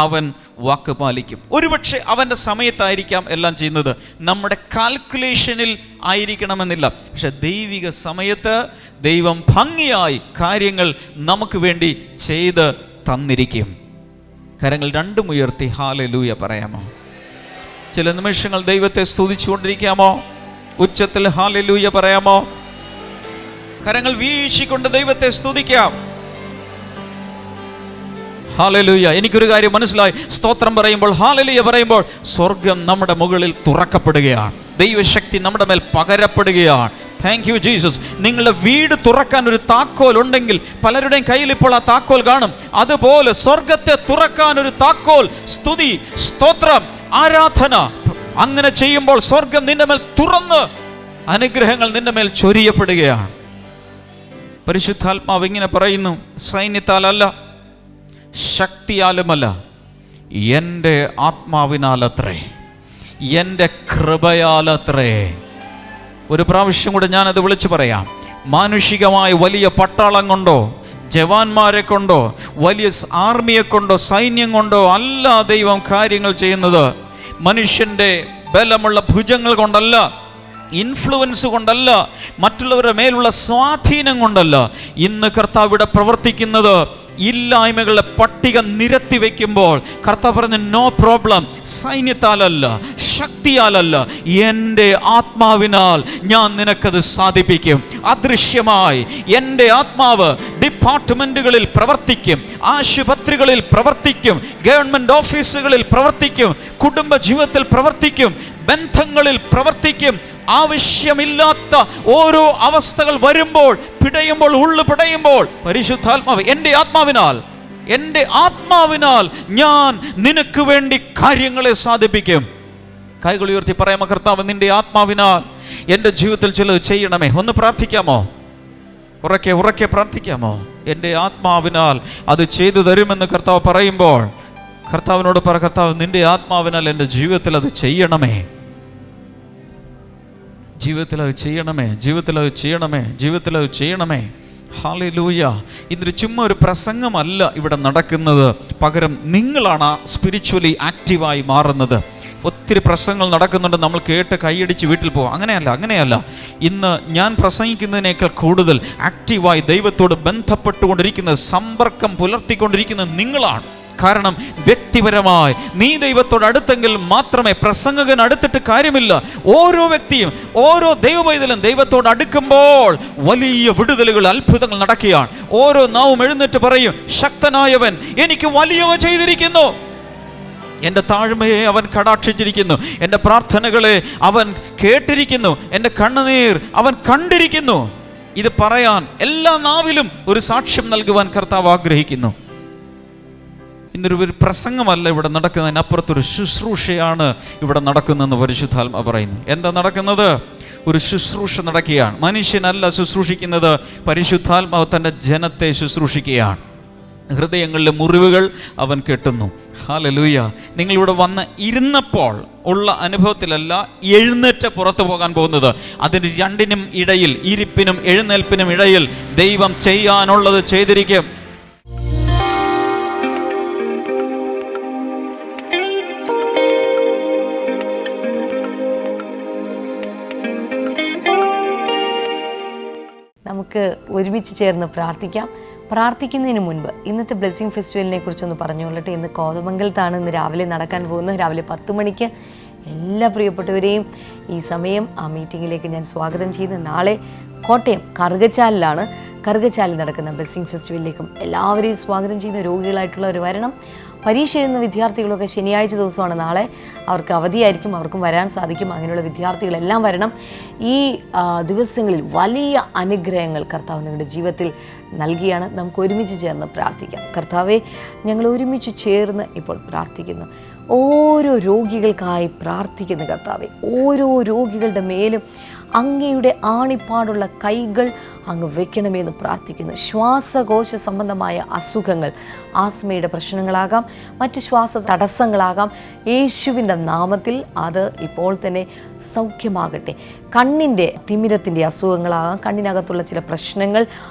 അവൻ വാക്ക് പാലിക്കും. ഒരുപക്ഷെ അവൻ്റെ സമയത്തായിരിക്കാം എല്ലാം ചെയ്യുന്നത്, നമ്മുടെ കാൽക്കുലേഷനിൽ ആയിരിക്കണമെന്നില്ല. പക്ഷെ ദൈവിക സമയത്ത് ദൈവം ഭംഗിയായി കാര്യങ്ങൾ നമുക്ക് വേണ്ടി ചെയ്ത് തന്നിരിക്കും. കരങ്ങൾ രണ്ടും ഉയർത്തി ഹല്ലേലൂയ പറയാമോ? ചില നിമിഷങ്ങൾ ദൈവത്തെ സ്തുതിച്ചുകൊണ്ടിരിക്കാമോ? ഉച്ചത്തിൽ ഹല്ലേലൂയ പറയാമോ? കരങ്ങൾ വീശിക്കൊണ്ട് ദൈവത്തെ സ്തുതിക്കാം. ഹല്ലേലൂയ. എനിക്കൊരു കാര്യം മനസ്സിലായി. സ്തോത്രം പറയുമ്പോൾ, ഹല്ലേലൂയ പറയുമ്പോൾ സ്വർഗം നമ്മുടെ മുകളിൽ തുറക്കപ്പെടുകയാണ്. ദൈവശക്തി നമ്മുടെ മേൽ പകരപ്പെടുകയാണ്. Thank you Jesus. നിങ്ങളുടെ വീട് തുറക്കാൻ ഒരു താക്കോൽ ഉണ്ടെങ്കിൽ പലരുടെയും കയ്യിൽ ഇപ്പോൾ ആ താക്കോൽ കാണും. അതുപോലെ സ്വർഗത്തെ തുറക്കാൻ ഒരു താക്കോൽ, സ്തുതി, സ്തോത്രം, ആരാധന. അങ്ങനെ ചെയ്യുമ്പോൾ സ്വർഗം നിന്റെ മേൽ തുറന്ന് അനുഗ്രഹങ്ങൾ നിന്റെ മേൽ ചൊരിയപ്പെടുകയാണ്. പരിശുദ്ധാത്മാവ് ഇങ്ങനെ പറയുന്നു, സൈന്യത്താലല്ല, ശക്തിയാലുമല്ല, എൻ്റെ ആത്മാവിനാലത്രേ, എൻ്റെ കൃപയാലത്രേ. ഒരു പ്രാവശ്യം കൂടെ ഞാനത് വിളിച്ചു പറയാം. മാനുഷികമായ വലിയ പട്ടാളം കൊണ്ടോ, ജവാന്മാരെ കൊണ്ടോ, വലിയ ആർമിയെ കൊണ്ടോ, സൈന്യം കൊണ്ടോ അല്ല ദൈവം കാര്യങ്ങൾ ചെയ്യുന്നത്. മനുഷ്യൻ്റെ ബലമുള്ള ഭുജങ്ങൾ കൊണ്ടല്ല, ഇൻഫ്ലുവൻസ് കൊണ്ടല്ല, മറ്റുള്ളവരുടെ മേലുള്ള സ്വാധീനം കൊണ്ടല്ല. ഇന്ന് കർത്താവ് ഇവിടെ പ്രവർത്തിക്കുന്നത് ഇല്ലായ്മകളുടെ പട്ടിക നിരത്തി വയ്ക്കുമ്പോൾ കർത്താവ് പറഞ്ഞ നോ പ്രോബ്ലം, സൈന്യത്താലല്ല, ശക്തിയാലല്ല, എൻ്റെ ആത്മാവിനാൽ ഞാൻ നിനക്കത് സാധിപ്പിക്കും. അദൃശ്യമായി എൻ്റെ ആത്മാവ് ഡിപ്പാർട്ട്മെൻറ്റുകളിൽ പ്രവർത്തിക്കും, ആശുപത്രികളിൽ പ്രവർത്തിക്കും, ഗവൺമെൻറ് ഓഫീസുകളിൽ പ്രവർത്തിക്കും, കുടുംബ ജീവിതത്തിൽ പ്രവർത്തിക്കും, ബന്ധങ്ങളിൽ പ്രവർത്തിക്കും. ആവശ്യമില്ലാത്ത ഓരോ അവസ്ഥകൾ വരുമ്പോൾ, പിടയുമ്പോൾ, ഉള്ളു പിടയുമ്പോൾ പരിശുദ്ധാത്മാവ് എൻ്റെ ആത്മാവിനാൽ ഞാൻ നിനക്ക് വേണ്ടി കാര്യങ്ങളെ സാധിപ്പിക്കും. കൈകൾ ഉയർത്തി പറയാമോ? കർത്താവ്, നിന്റെ ആത്മാവിനാൽ എൻ്റെ ജീവിതത്തിൽ ചിലത് ചെയ്യണമേ. ഒന്ന് പ്രാർത്ഥിക്കാമോ? ഉറക്കെ പ്രാർത്ഥിക്കാമോ? എൻ്റെ ആത്മാവിനാൽ അത് ചെയ്തു തരുമെന്ന് കർത്താവ് പറയുമ്പോൾ കർത്താവിനോട് പറ, കർത്താവ് നിന്റെ ആത്മാവിനാൽ എൻ്റെ ജീവിതത്തിൽ അത് ചെയ്യണമേ, ജീവിതത്തിൽ അത് ചെയ്യണമേ, ജീവിതത്തിൽ അത് ചെയ്യണമേ, ജീവിതത്തിൽ അത് ചെയ്യണമേ. ഹല്ലേലൂയ. ഇതൊരു ചുമ്മാ ഒരു പ്രസംഗമല്ല ഇവിടെ നടക്കുന്നത്. പകരം നിങ്ങളാണ് സ്പിരിച്വലി ആക്റ്റീവായി മാറുന്നത്. ഒത്തിരി പ്രസംഗങ്ങൾ നടക്കുന്നുണ്ട്, നമ്മൾ കേട്ട് കൈയടിച്ച് വീട്ടിൽ പോകാം. അങ്ങനെയല്ല. ഇന്ന് ഞാൻ പ്രസംഗിക്കുന്നതിനേക്കാൾ കൂടുതൽ ആക്റ്റീവായി ദൈവത്തോട് ബന്ധപ്പെട്ടുകൊണ്ടിരിക്കുന്നത്, സമ്പർക്കം പുലർത്തിക്കൊണ്ടിരിക്കുന്നത് നിങ്ങളാണ്. കാരണം വ്യക്തിപരമായി നീ ദൈവത്തോട് അടുത്തെങ്കിൽ മാത്രമേ, പ്രസംഗകൻ അടുത്തിട്ട് കാര്യമില്ല. ഓരോ വ്യക്തിയും, ഓരോ ദൈവപൈതലും ദൈവത്തോട് അടുക്കുമ്പോൾ വലിയ വിടുതലുകൾ, അത്ഭുതങ്ങൾ നടക്കുകയാണ്. ഓരോ നാവും എഴുന്നേറ്റ് പറയും, ശക്തനായവൻ എനിക്ക് വലിയവ ചെയ്തിരിക്കുന്നു. എൻ്റെ താഴ്മയെ അവൻ കടാക്ഷിച്ചിരിക്കുന്നു, എൻ്റെ പ്രാർത്ഥനകളെ അവൻ കേട്ടിരിക്കുന്നു, എൻ്റെ കണ്ണുനീർ അവൻ കണ്ടിരിക്കുന്നു. ഇത് പറയാൻ എല്ലാ നാവിലും ഒരു സാക്ഷ്യം നൽകുവാൻ കർത്താവ് ആഗ്രഹിക്കുന്നു. ഇന്നൊരു പ്രസംഗമല്ല ഇവിടെ നടക്കുന്നതിനപ്പുറത്തൊരു ശുശ്രൂഷയാണ് ഇവിടെ നടക്കുന്നതെന്ന് പരിശുദ്ധാത്മ പറയുന്നു. എന്താ നടക്കുന്നത്? ഒരു ശുശ്രൂഷ നടക്കുകയാണ്. മനുഷ്യനല്ല ശുശ്രൂഷിക്കുന്നത്, പരിശുദ്ധാത്മാവ് തൻ്റെ ജനത്തെ ശുശ്രൂഷിക്കുകയാണ്. ഹൃദയങ്ങളിലെ മുറിവുകൾ അവൻ കെട്ടുന്നു. ഹല്ലേലൂയ. നിങ്ങളിവിടെ വന്ന് ഇരുന്നപ്പോൾ ഉള്ള അനുഭവത്തിലല്ല എഴുന്നേറ്റ് പുറത്തു പോകാൻ പോകുന്നത്. അതിന് രണ്ടിനും ഇടയിൽ, ഇരിപ്പിനും എഴുന്നേൽപ്പിനും ഇടയിൽ ദൈവം ചെയ്യാനുള്ളത് ചെയ്തിരിക്കും.
നമുക്ക് ഒരുമിച്ച് ചേർന്ന് പ്രാർത്ഥിക്കാം. പ്രാർത്ഥിക്കുന്നതിന് മുൻപ് ഇന്നത്തെ ബ്ലെസ്സിങ് ഫെസ്റ്റിവലിനെ കുറിച്ചൊന്ന് പറഞ്ഞുകൊള്ളട്ടെ. ഇന്ന് കോതമംഗലത്താണ് ഇന്ന് രാവിലെ നടക്കാൻ പോകുന്നത്. രാവിലെ 10 മണിക്ക് എല്ലാ പ്രിയപ്പെട്ടവരെയും ഈ സമയം ആ മീറ്റിങ്ങിലേക്ക് ഞാൻ സ്വാഗതം ചെയ്യുന്നു. നാളെ കോട്ടയം കറുകച്ചാലിലാണ്. കറുകച്ചാലിൽ നടക്കുന്ന ബ്ലെസ്സിങ് ഫെസ്റ്റിവലിലേക്കും എല്ലാവരെയും സ്വാഗതം ചെയ്യുന്ന. രോഗികളായിട്ടുള്ളവർ വരണം. പരീക്ഷ എഴുതുന്ന വിദ്യാർത്ഥികളൊക്കെ ശനിയാഴ്ച ദിവസമാണ് നാളെ, അവർക്ക് അവധിയായിരിക്കും, അവർക്കും വരാൻ സാധിക്കും. അങ്ങനെയുള്ള വിദ്യാർത്ഥികളെല്ലാം വരണം. ഈ ദിവസങ്ങളിൽ വലിയ അനുഗ്രഹങ്ങൾ കർത്താവ് നിങ്ങളുടെ ജീവിതത്തിൽ നൽകിയാണ്. നമുക്ക് ഒരുമിച്ച് ചേർന്ന് പ്രാർത്ഥിക്കാം. കർത്താവെ, ഞങ്ങൾ ഒരുമിച്ച് ചേർന്ന് ഇപ്പോൾ പ്രാർത്ഥിക്കുന്നു. ഓരോ രോഗികൾക്കായി പ്രാർത്ഥിക്കുന്ന കർത്താവെ, ഓരോ രോഗികളുടെ മേലും അങ്ങയുടെ ആണിപ്പാടുള്ള കൈകൾ അങ്ങ് വെക്കണമെന്ന് പ്രാർത്ഥിക്കുന്നു. ശ്വാസകോശ സംബന്ധമായ അസുഖങ്ങൾ, ആസ്മയുടെ പ്രശ്നങ്ങളാകാം, മറ്റ് ശ്വാസ തടസ്സങ്ങളാകാം, യേശുവിൻ്റെ നാമത്തിൽ അത് ഇപ്പോൾ തന്നെ സൗഖ്യമാകട്ടെ. കണ്ണിൻ്റെ തിമിരത്തിൻ്റെ അസുഖങ്ങളാകാം, കണ്ണിനകത്തുള്ള ചില പ്രശ്നങ്ങൾ,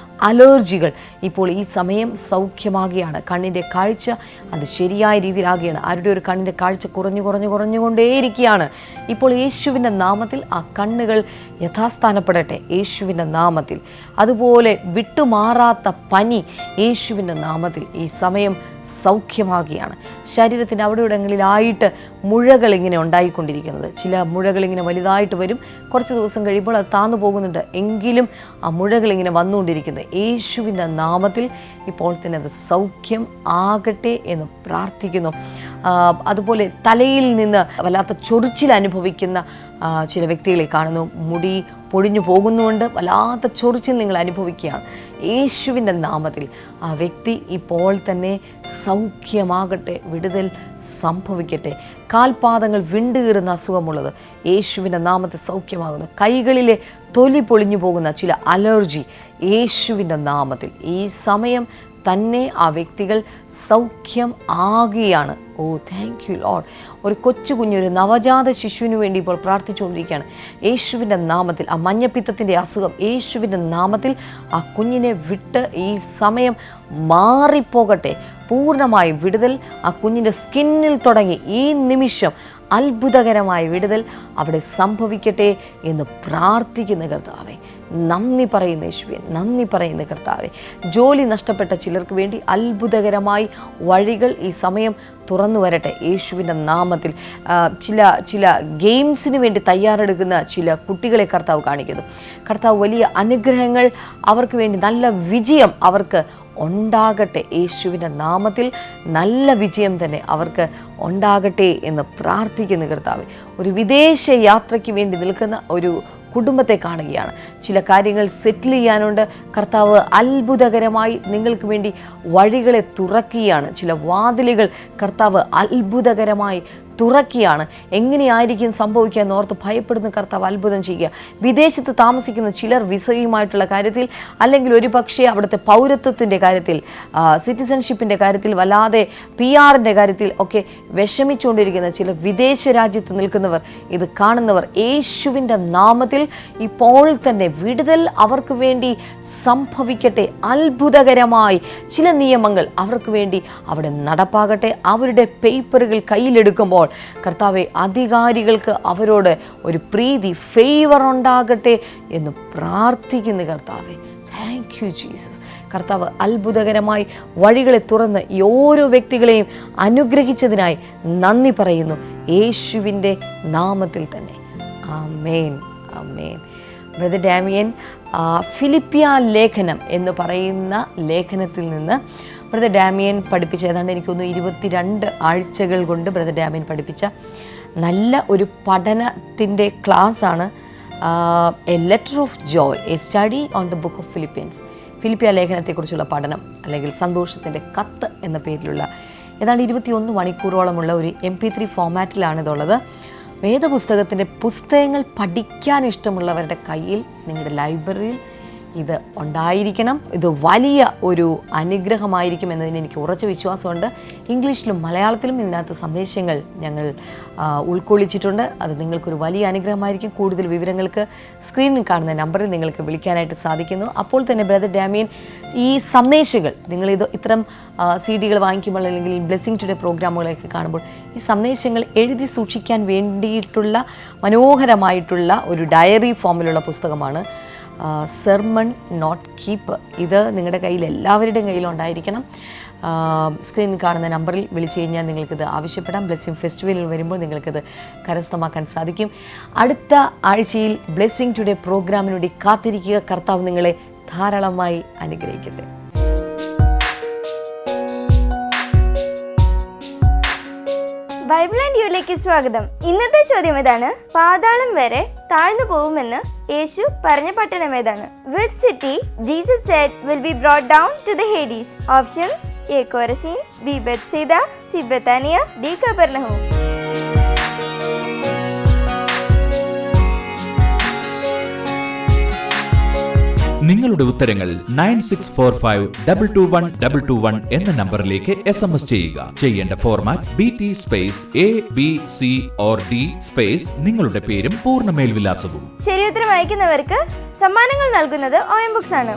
അലർജികൾ ഇപ്പോൾ ഈ സമയം സൗഖ്യമാകുകയാണ്. കണ്ണിൻ്റെ കാഴ്ച അത് ശരിയായ രീതിയിലാകുകയാണ്. ആരുടെ ഒരു കണ്ണിൻ്റെ കാഴ്ച കുറഞ്ഞുകൊണ്ടേയിരിക്കുകയാണ്. ഇപ്പോൾ യേശുവിൻ്റെ നാമത്തിൽ ആ കണ്ണുകൾ യഥാസ്ഥാനപ്പെടട്ടെ യേശുവിൻ്റെ നാമത്തിൽ. അതുപോലെ വിട്ടുമാറാത്ത പനി യേശുവിൻ്റെ നാമത്തിൽ ഈ സമയം സൗഖ്യമാകുകയാണ്. ശരീരത്തിൻ്റെ അവിടെ ഇടങ്ങളിലായിട്ട് മുഴകൾ ഇങ്ങനെ ഉണ്ടായിക്കൊണ്ടിരിക്കുന്നത്, ചില മുഴകൾ ഇങ്ങനെ വലുതായിട്ട് വരും, കുറച്ച് ദിവസം കഴിയുമ്പോൾ അത് താന്നു പോകുന്നുണ്ട്, എങ്കിലും ആ മുഴകൾ ഇങ്ങനെ വന്നുകൊണ്ടിരിക്കുന്നത് യേശുവിൻ്റെ നാമത്തിൽ ഇപ്പോൾ തന്നെ അത് സൗഖ്യം ആകട്ടെ എന്ന് പ്രാർത്ഥിക്കുന്നു. അതുപോലെ തലയിൽ നിന്ന് വല്ലാത്ത ചൊറിച്ചിൽ അനുഭവിക്കുന്ന ചില വ്യക്തികളെ കാണുന്നു. മുടി പൊഴിഞ്ഞു പോകുന്നുകൊണ്ട് വല്ലാത്ത ചൊറിച്ചിൽ നിങ്ങൾ അനുഭവിക്കുകയാണ്. യേശുവിൻ്റെ നാമത്തിൽ ആ വ്യക്തി ഇപ്പോൾ തന്നെ സൗഖ്യമാകട്ടെ, വിടുതൽ സംഭവിക്കട്ടെ. കാൽപാദങ്ങൾ വിണ്ടുകീറുന്ന അസുഖമുള്ളത് യേശുവിൻ്റെ നാമത്തിൽ സൗഖ്യമാകുന്നു. കൈകളിലെ തൊലി പൊളിഞ്ഞു പോകുന്ന ചില അലർജി യേശുവിൻ്റെ നാമത്തിൽ ഈ സമയം തന്നെ ആ വ്യക്തികൾ സൗഖ്യം ആകുകയാണ്. ഓ താങ്ക് യു ലോർഡ്. ഒരു കൊച്ചു കുഞ്ഞൊരു നവജാത ശിശുവിന് വേണ്ടി ഇപ്പോൾ പ്രാർത്ഥിച്ചുകൊണ്ടിരിക്കുകയാണ്. യേശുവിൻ്റെ നാമത്തിൽ ആ മഞ്ഞപ്പിത്തത്തിൻ്റെ അസുഖം യേശുവിൻ്റെ നാമത്തിൽ ആ കുഞ്ഞിനെ വിട്ട് ഈ സമയം മാറിപ്പോകട്ടെ. പൂർണ്ണമായി വിടുതൽ ആ കുഞ്ഞിൻ്റെ സ്കിന്നിൽ തുടങ്ങി ഈ നിമിഷം അത്ഭുതകരമായ വിടുതൽ അവിടെ സംഭവിക്കട്ടെ എന്ന് പ്രാർത്ഥിക്കുന്ന കർത്താവേ, നന്ദി പറയുന്ന യേശുവേ, നന്ദി പറയുന്ന കർത്താവേ. ജോലി നഷ്ടപ്പെട്ട ചിലർക്ക് വേണ്ടി അത്ഭുതകരമായി വഴികൾ ഈ സമയം തുറന്നു വരട്ടെ യേശുവിൻ്റെ നാമത്തിൽ. ചില ഗെയിംസിന് വേണ്ടി തയ്യാറെടുക്കുന്ന ചില കുട്ടികളെ കർത്താവ് കാണിക്കുന്നു. കർത്താവ് വലിയ അനുഗ്രഹങ്ങൾ അവർക്ക് വേണ്ടി, നല്ല വിജയം അവർക്ക് ഉണ്ടാകട്ടെ യേശുവിൻ്റെ നാമത്തിൽ. നല്ല വിജയം തന്നെ അവർക്ക് ഉണ്ടാകട്ടെ എന്ന് പ്രാർത്ഥിക്കുന്ന കർത്താവ്. ഒരു വിദേശ യാത്രയ്ക്ക് വേണ്ടി നിൽക്കുന്ന ഒരു കുടുംബത്തെ കാണുകയാണ്. ചില കാര്യങ്ങൾ സെറ്റിൽ ചെയ്യാനുണ്ട്. കർത്താവ് അത്ഭുതകരമായി നിങ്ങൾക്ക് വേണ്ടി വഴികളെ തുറക്കുകയാണ്. ചില വാതിലുകൾ കർത്താവ് അത്ഭുതകരമായി തുറക്കുകയാണ്. എങ്ങനെയായിരിക്കും സംഭവിക്കുക എന്നോർത്ത് ഭയപ്പെടുന്ന കർത്താവ് അത്ഭുതം ചെയ്യുക. വിദേശത്ത് താമസിക്കുന്ന ചിലർ വിസയുമായിട്ടുള്ള കാര്യത്തിൽ, അല്ലെങ്കിൽ ഒരു പക്ഷേ അവിടുത്തെ പൗരത്വത്തിൻ്റെ കാര്യത്തിൽ, സിറ്റിസൺഷിപ്പിൻ്റെ കാര്യത്തിൽ, വല്ലാതെ PR-ൻ്റെ കാര്യത്തിൽ ഒക്കെ വിഷമിച്ചുകൊണ്ടിരിക്കുന്ന ചിലർ, വിദേശ രാജ്യത്ത് നിൽക്കുന്നവർ, ഇത് കാണുന്നവർ, യേശുവിൻ്റെ നാമത്തിൽ ഇപ്പോൾ തന്നെ വിടുതൽ അവർക്ക് വേണ്ടി സംഭവിക്കട്ടെ. അത്ഭുതകരമായി ചില നിയമങ്ങൾ അവർക്ക് വേണ്ടി അവിടെ നടപ്പാകട്ടെ. അവരുടെ പേപ്പറുകൾ കയ്യിലെടുക്കുമ്പോൾ കർത്താവെ, അധികാരികൾക്ക് അവരോട് ഒരു പ്രീതി, ഫേവർ ഉണ്ടാകട്ടെ എന്ന് പ്രാർത്ഥിക്കുന്നു കർത്താവെ. Thank you Jesus. കർത്താവ് അത്ഭുതകരമായി വഴികളെ തുറന്ന് ഈ ഓരോ വ്യക്തികളെയും അനുഗ്രഹിച്ചതിനായി നന്ദി പറയുന്നു, യേശുവിൻ്റെ നാമത്തിൽ തന്നെ. ആമേൻ, ആമേൻ. ബ്രദർ ഡാമിയൻ ഫിലിപ്പിയ ലേഖനം എന്ന് പറയുന്ന ലേഖനത്തിൽ നിന്ന് ബ്രദർ ഡാമിയൻ പഠിപ്പിച്ച, ഏതാണ്ട് എനിക്കൊന്ന് 22 ആഴ്ചകൾ കൊണ്ട് ബ്രദർ ഡാമിയൻ പഠിപ്പിച്ച നല്ല ഒരു പഠനത്തിൻ്റെ ക്ലാസ്സാണ് a letter of joy, a study on the book of Philippians. ഫിലിപ്പിയ ലേഖനത്തെക്കുറിച്ചുള്ള പഠനം, അല്ലെങ്കിൽ സന്തോഷത്തിൻ്റെ കത്ത് എന്ന പേരിലുള്ള ഏതാണ്ട് 21 മണിക്കൂറോളമുള്ള ഒരു MP3 ഫോമാറ്റിലാണ് ഇതുള്ളത്. വേദപുസ്തകത്തിൻ്റെ പുസ്തകങ്ങൾ പഠിക്കാൻ ഇഷ്ടമുള്ളവരുടെ കയ്യിൽ, നിങ്ങളുടെ ലൈബ്രറിയിൽ ഇത് ഉണ്ടായിരിക്കണം. ഇത് വലിയ ഒരു അനുഗ്രഹമായിരിക്കും എന്നതിന് എനിക്ക് ഉറച്ച വിശ്വാസമുണ്ട്. ഇംഗ്ലീഷിലും മലയാളത്തിലും ഇതിനകത്ത് സന്ദേശങ്ങൾ ഞങ്ങൾ ഉൾക്കൊള്ളിച്ചിട്ടുണ്ട്. അത് നിങ്ങൾക്കൊരു വലിയ അനുഗ്രഹമായിരിക്കും. കൂടുതൽ വിവരങ്ങൾക്ക് സ്ക്രീനിൽ കാണുന്ന നമ്പറിൽ നിങ്ങൾക്ക് വിളിക്കാനായിട്ട് സാധിക്കുന്നു. അപ്പോൾ തന്നെ ബ്രദർ ഡാമിയൻ ഈ സന്ദേശങ്ങൾ, നിങ്ങളിത് ഇത്തരം CD വാങ്ങിക്കുമ്പോൾ അല്ലെങ്കിൽ ഈ ബ്ലെസ്സിങ് ടുഡേ പ്രോഗ്രാമുകളൊക്കെ കാണുമ്പോൾ ഈ സന്ദേശങ്ങൾ എഴുതി സൂക്ഷിക്കാൻ വേണ്ടിയിട്ടുള്ള മനോഹരമായിട്ടുള്ള ഒരു ഡയറി ഫോമിലുള്ള പുസ്തകമാണ് സെർമൺ നോട്ട് കീപ്പ്. ഇത് നിങ്ങളുടെ കയ്യിൽ, എല്ലാവരുടെയും കയ്യിലുണ്ടായിരിക്കണം. സ്ക്രീനിൽ കാണുന്ന നമ്പറിൽ വിളിച്ചു കഴിഞ്ഞാൽ നിങ്ങൾക്കിത് ആവശ്യപ്പെടാം. ബ്ലെസ്സിങ് ഫെസ്റ്റിവലിൽ വരുമ്പോൾ നിങ്ങൾക്കിത് കരസ്ഥമാക്കാൻ സാധിക്കും. അടുത്ത ആഴ്ചയിൽ ബ്ലെസ്സിങ് ടുഡേ പ്രോഗ്രാമിന് വേണ്ടി കാത്തിരിക്കുക. കർത്താവ് നിങ്ങളെ ധാരാളമായി അനുഗ്രഹിക്കട്ടെ.
ബൈബിൾ ആൻഡ് യുയിലേക്ക് സ്വാഗതം. ഇന്നത്തെ ചോദ്യം ഇതാണ്: പാതാളം വരെ താഴ്ന്നു പോകുമെന്ന് യേശു പറഞ്ഞ പട്ടണം ഏതാണ്? Which city Jesus said will be brought down to the Hades? Options: A. Chorazin, B. Bethsaida, C. Bethania, D. Capernaum.
നിങ്ങളുടെ ഉത്തരങ്ങൾ 9645221221 എന്ന നമ്പറിലേക്ക് SMS ചെയ്യുക. ചെയ്യേണ്ട format BT space ABC or D space നിങ്ങളുടെ പേരും പൂർണ്ണ മേൽവിലാസവും.
ശരി ഉത്തരം അയക്കുന്നവർക്ക് സമ്മാനങ്ങൾ നൽകുന്നത് OM Books ആണ്.